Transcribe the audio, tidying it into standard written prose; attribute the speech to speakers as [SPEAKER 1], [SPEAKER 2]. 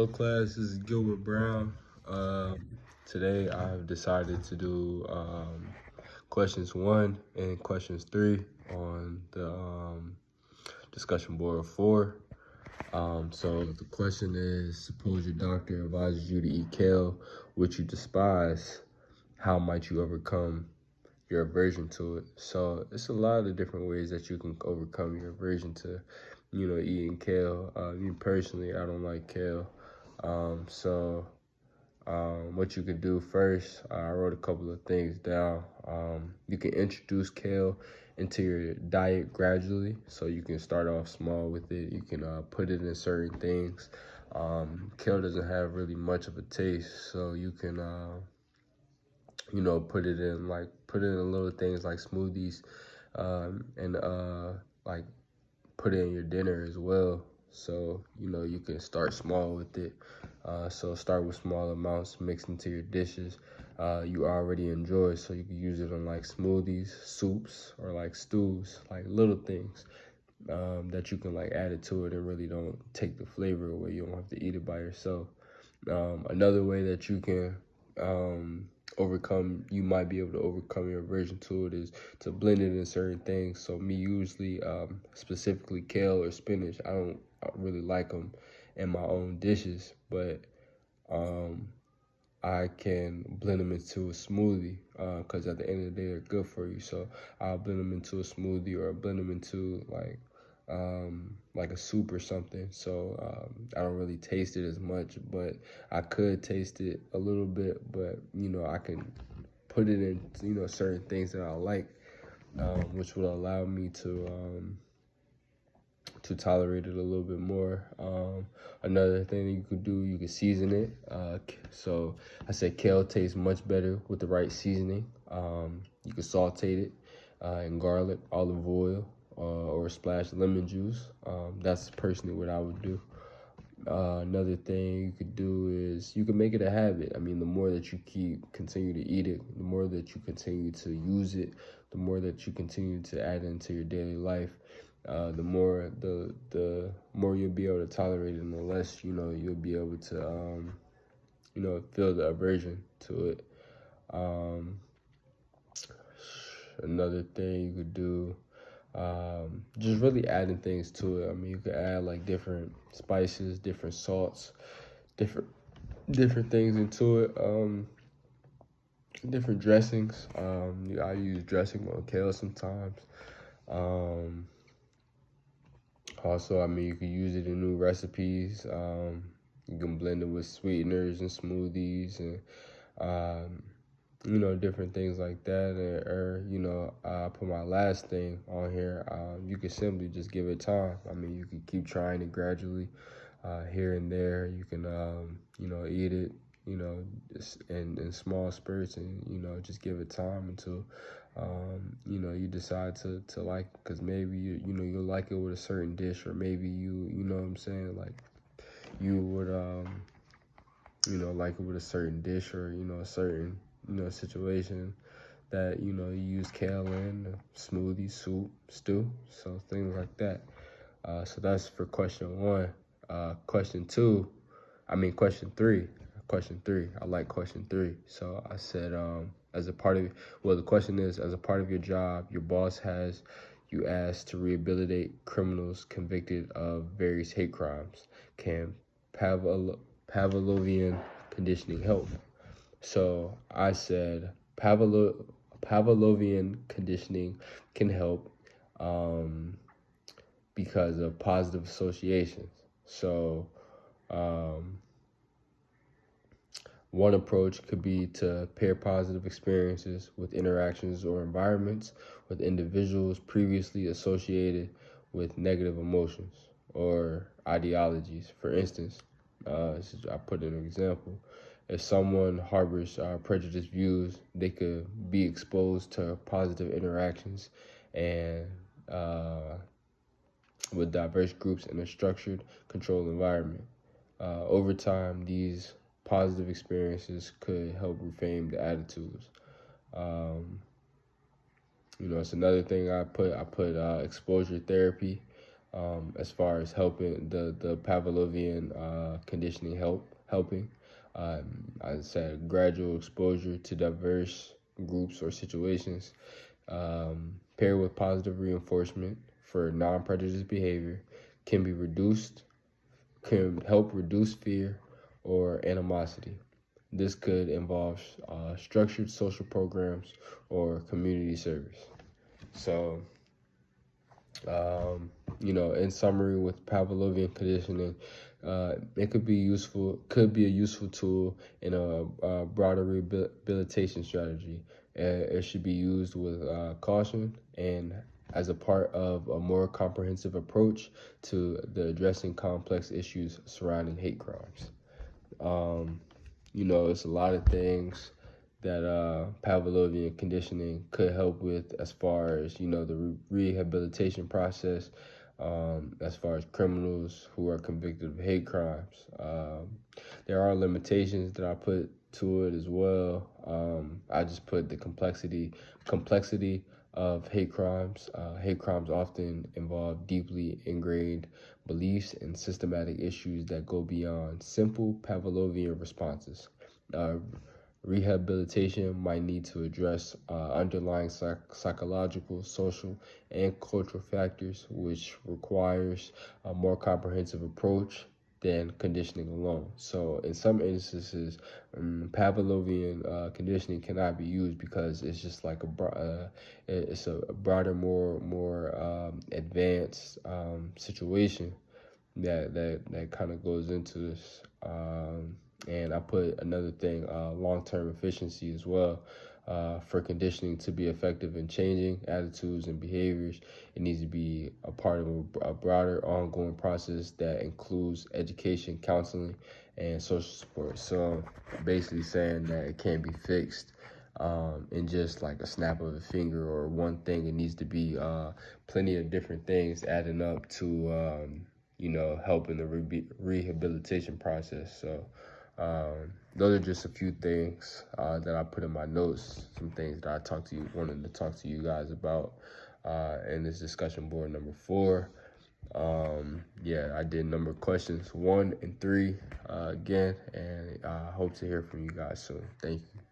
[SPEAKER 1] Hello class, this is Gilbert Brown. Today I've decided to do questions 1 and questions 3 on the discussion board of 4. So the question is, suppose your doctor advises you to eat kale, which you despise. How might you overcome your aversion to it? So it's a lot of different ways that you can overcome your aversion to, eating kale. Me personally, I don't like kale. What you could do first, I wrote a couple of things down. You can introduce kale into your diet gradually. So you can start off small with it. You can put it in certain things. Kale doesn't have really much of a taste, so you can, put it in little things like smoothies, and like put it in your dinner as well. So, you can start small with it. So start with small amounts, mix into your dishes you already enjoy. So you can use it on like smoothies, soups, or like stews, like little things that you can like add it to it and really don't take the flavor away. You don't have to eat it by yourself. Another way that you can you might be able to overcome your aversion to it is to blend it in certain things. So me usually, specifically kale or spinach, I don't really like them in my own dishes, but I can blend them into a smoothie because at the end of the day, they're good for you. So I'll blend them into a smoothie or blend them into like a soup or something. So I don't really taste it as much, but I could taste it a little bit. But I can put it in certain things that I like, which will allow me to tolerate it a little bit more. Another thing that you could do, you could season it. So I said kale tastes much better with the right seasoning. You could saute it in garlic, olive oil, or a splash of lemon juice. That's personally what I would do. Another thing you could do is you can make it a habit. I mean, the more that you continue to eat it, the more that you continue to use it, the more that you continue to add into your daily life, the more you'll be able to tolerate it, and the less you'll be able to feel the aversion to it. Another thing you could do, just really adding things to it. I mean, you could add like different spices, different salts, different things into it. Different dressings. I use dressing on kale sometimes. Also, I mean, you can use it in new recipes. You can blend it with sweeteners and smoothies and different things like that. I put my last thing on here. You can simply just give it time. I mean, you can keep trying it gradually, here and there. You can, eat it, just in small spurts, and, just give it time until, you decide to like, because maybe, you'll like it with a certain dish, or maybe you know what I'm saying? Like, you would, like it with a certain dish, or, a certain, situation that, you use kale in, smoothie, soup, stew, so things like that. So that's for question 1. Question 3. I like question 3. So I said, the question is, as a part of your job, your boss has you asked to rehabilitate criminals convicted of various hate crimes. Can Pavlovian conditioning help? So I said Pavlovian conditioning can help because of positive associations. So one approach could be to pair positive experiences with interactions or environments with individuals previously associated with negative emotions or ideologies. For instance, I put an example. If someone harbors prejudiced views, they could be exposed to positive interactions and with diverse groups in a structured, controlled environment. Over time, these positive experiences could help reframe the attitudes. It's another thing I put exposure therapy. as far as helping the Pavlovian conditioning helping. I said gradual exposure to diverse groups or situations, paired with positive reinforcement for non-prejudice behavior, can be reduced, can help reduce fear or animosity. This could involve structured social programs or community service. So, um, in summary, with Pavlovian conditioning, it could be a useful tool in a broader rehabilitation strategy. It should be used with caution and as a part of a more comprehensive approach to the addressing complex issues surrounding hate crimes. Um, it's a lot of things that Pavlovian conditioning could help with as far as, the rehabilitation process, as far as criminals who are convicted of hate crimes. There are limitations that I put to it as well. I just put the complexity of hate crimes. Hate crimes often involve deeply ingrained beliefs and systematic issues that go beyond simple Pavlovian responses. Uh, Rehabilitation might need to address underlying psychological, social, and cultural factors, which requires a more comprehensive approach than conditioning alone. So, in some instances, Pavlovian conditioning cannot be used because it's just like it's a broader, more advanced situation that kind of goes into this. And I put another thing, long-term efficiency as well. For conditioning to be effective in changing attitudes and behaviors, it needs to be a part of a broader ongoing process that includes education, counseling, and social support. So basically saying that it can't be fixed in just like a snap of a finger or one thing. It needs to be plenty of different things adding up to, helping the rehabilitation process. So those are just a few things that I put in my notes, some things that wanted to talk to you guys about in this discussion board number 4. I did number questions 1 and 3 again, and I hope to hear from you guys soon. Thank you.